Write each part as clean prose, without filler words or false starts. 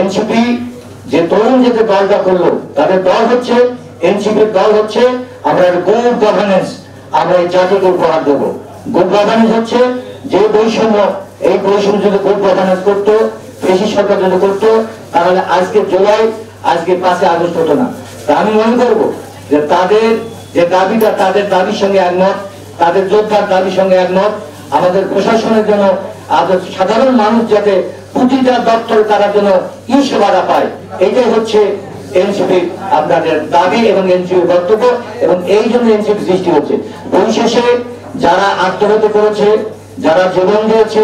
NCP যে তরুণ যে দলটা করলো, তাদের দল হচ্ছে এনসিপির দল হচ্ছে আমরা গুড গভর্নেন্স আমরা এই জাতিকে উপহার দেবো। গুড গভর্নেন্স হচ্ছে যে বৈষম্য, এই বৈষম্য যদি গুড গভর্নেন্স করতো, কৃষি সরকার যদি করতো, তাহলে আজকে জুলাই, আজকে 5 আগস্ট হতো না। তা আমি মনে করবো যে তাদের যে দাবিটা, তাদের দাবির সঙ্গে একমত, তাদের যোদ্ধার দাবির সঙ্গে একমত। আমাদের প্রশাসনের জন্য সাধারণ মানুষ যাতে প্রতিটা দপ্তর তারা যেন ই সেবাটা পায়, এটাই হচ্ছে এনসিপি আপনাদের দাবি এবং এনসিপির বক্তব্য, এবং এই জন্য এনসিপি সৃষ্টি হচ্ছে। পরিশেষে যারা আত্মহত্যা করেছে, যারা জীবন দিয়েছে,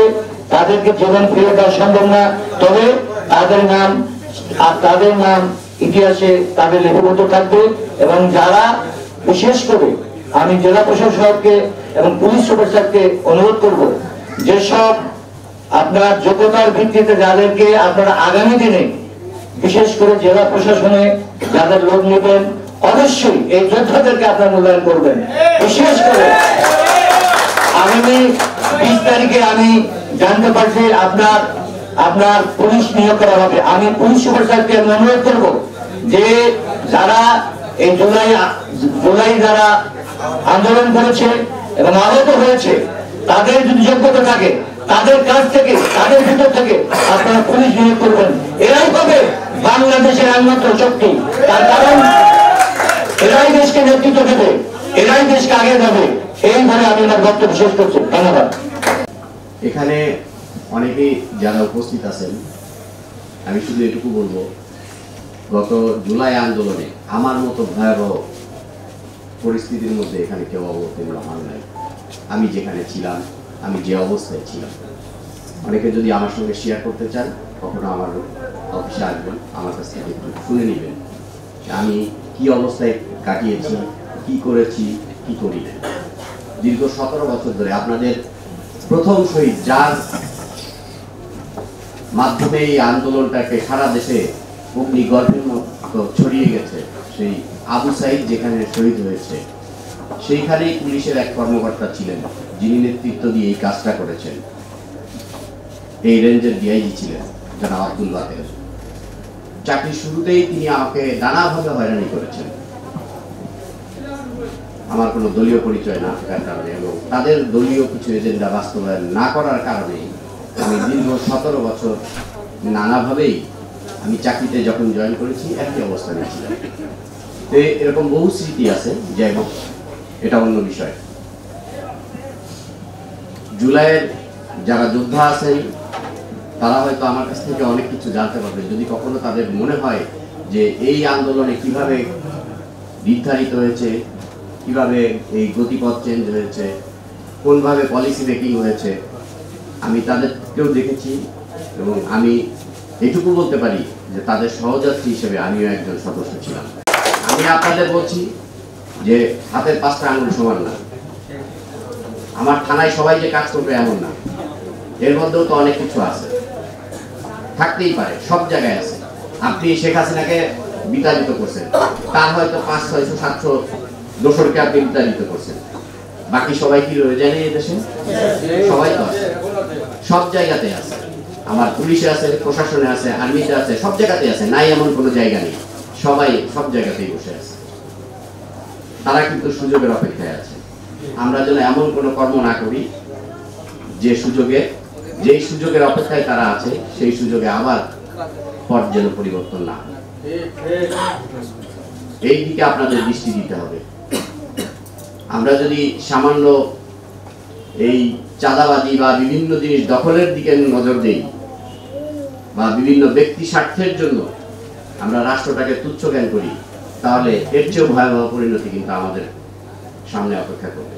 তাদেরকে জীবন ফিরে দেওয়া সম্ভব না, তবে তাদের নাম ইতিহাসে তাদের লিপিবদ্ধ থাকবে। এবং যারা বিশেষ করে আমি জেলা প্রশাসককে এবং পুলিশ সুপার সাহেবকে অনুরোধ করব, যেসব আপনার যোগ্যতার ভিত্তিতে যাদেরকে আপনারা আগামী দিনে বিশেষ করে জেলা প্রশাসনে যাদের লোক নেবেন, অবশ্যই এই যোদ্ধাদেরকে আপনারা মূল্যায়ন করবেন। বিশেষ করে আগামী 20 তারিখে আমি জানতে পারছি আপনার পুলিশ নিয়োগ করা হবে। আমি পুলিশ সুপার সাহেবকে অনুরোধ করব যে যারা এই জুলাই যারা আন্দোলন করেছে এবং আহত হয়েছে, তাদের যদি যোগ্যতা থাকে, তাদের কাছ থেকে, তাদের ভিতর থেকে আপনারা পুলিশ নিয়োগ করবেন। এরাই হবে বাংলাদেশের একমাত্র শক্তি। তার কারণ এরাই দেশকে নেতৃত্ব দেবে, এরাই দেশকে আগে যাবে। এইভাবে আমি আমার বক্তব্য শেষ করছি। ধন্যবাদ। এখানে অনেকেই যারা উপস্থিত আছেন, আমি শুধু এটুকু বলবো, গত জুলাই আন্দোলনে আমার মতো ভয়াবহ পরিস্থিতির মধ্যে এখানে কেউ অবতীর্ণ হন নাই। আমি যেখানে ছিলাম, আমি যে অবস্থায় ছিলাম, অনেকে যদি আমার সঙ্গে শেয়ার করতে চান, কখনো আমার অফিসে আসবেন, আমার কাছ থেকে একটু শুনে নেবেন আমি কি অবস্থায় কাটিয়েছি, কি করেছি, কি করি না। দীর্ঘ 17 বছর ধরে আপনাদের প্রথম শহীদ, যার মাধ্যমে এই আন্দোলনটাকে সারা দেশে অগ্নিগর্ভের মতো ছড়িয়ে গেছে, সেই আবু সাইদ যেখানে শহীদ হয়েছে, সেইখানেই পুলিশের এক কর্মকর্তা ছিলেন যিনি নেতৃত্ব দিয়ে এই কাজটা করেছেন। এই রেঞ্জের ডিআইজি ছিলেন জনাব আব্দুল বাকের। চাকরির শুরুতেই তিনি আমাকে নানাভাবে হয়রানি করেছেন, আমার কোনো দলীয় পরিচয় না থাকার কারণে এবং তাদের দলীয় কিছু এজেন্ডা বাস্তবায়ন না করার কারণে আমি দীর্ঘ 17 বছর নানাভাবেই আমি চাকরিতে যখন জয়েন করেছি একই অবস্থানে ছিলাম। তো এরকম বহু স্মৃতি আছে, যাই হোক এটা অন্য বিষয়। জুলাইয়ের যারা যোদ্ধা আছেন তারা হয়তো আমার কাছ থেকে অনেক কিছু জানতে পারবে, যদি কখনো তাদের মনে হয় যে এই আন্দোলনে কিভাবে নির্ধারিত হয়েছে, কিভাবে এই গতিপথ চেঞ্জ হয়েছে, কোনভাবে পলিসি মেকিং হয়েছে। আমি তাদেরকেও দেখেছি এবং আমি এটুকু বলতে পারি যে তাদের সহযাত্রী হিসেবে আমিও একজন সদস্য ছিলাম। আমি আপনাদের বলছি যে হাতের 5টা আঙুল সমান না। আমার থানায় সবাই যে কাজ করবে এমন না, এর মধ্যেও তো অনেক কিছু আছে, থাকতেই পারে, সব জায়গায় আছে। আপনি শেখ হাসিনাকে বিতাড়িত করছেন, তার হয়তো 500, 600, 700 দোসরকে আপনি বিতাড়িত করছেন, বাকি সবাই কি রয়ে যায় এই দেশে? সবাই তো আছে, সব জায়গাতে আছে। আমার পুলিশে আছে, প্রশাসনে আছে, আর্মিতে আছে, সব জায়গাতে আছে, নাই এমন কোনো জায়গা নেই, সবাই সব জায়গাতেই বসে আছে। তারা কিন্তু সুযোগের অপেক্ষায় আছে। আমরা যেন এমন কোনো কর্ম না করি যেই সুযোগের অপেক্ষায় তারা আছে, সেই সুযোগে আবার পথ যেন পরিবর্তন না হয়। এই দিকে আপনাদের দৃষ্টি দিতে হবে। আমরা যদি সামান্য এই চাঁদাবাজি বা বিভিন্ন জিনিস দখলের দিকে নজর দেই বা বিভিন্ন ব্যক্তি স্বার্থের জন্য আমরা রাষ্ট্রটাকে তুচ্ছ জ্ঞান করি, তাহলে এর চেয়েও ভয়াবহ পরিণতি কিন্তু আমাদের সামনে অপেক্ষা করবে।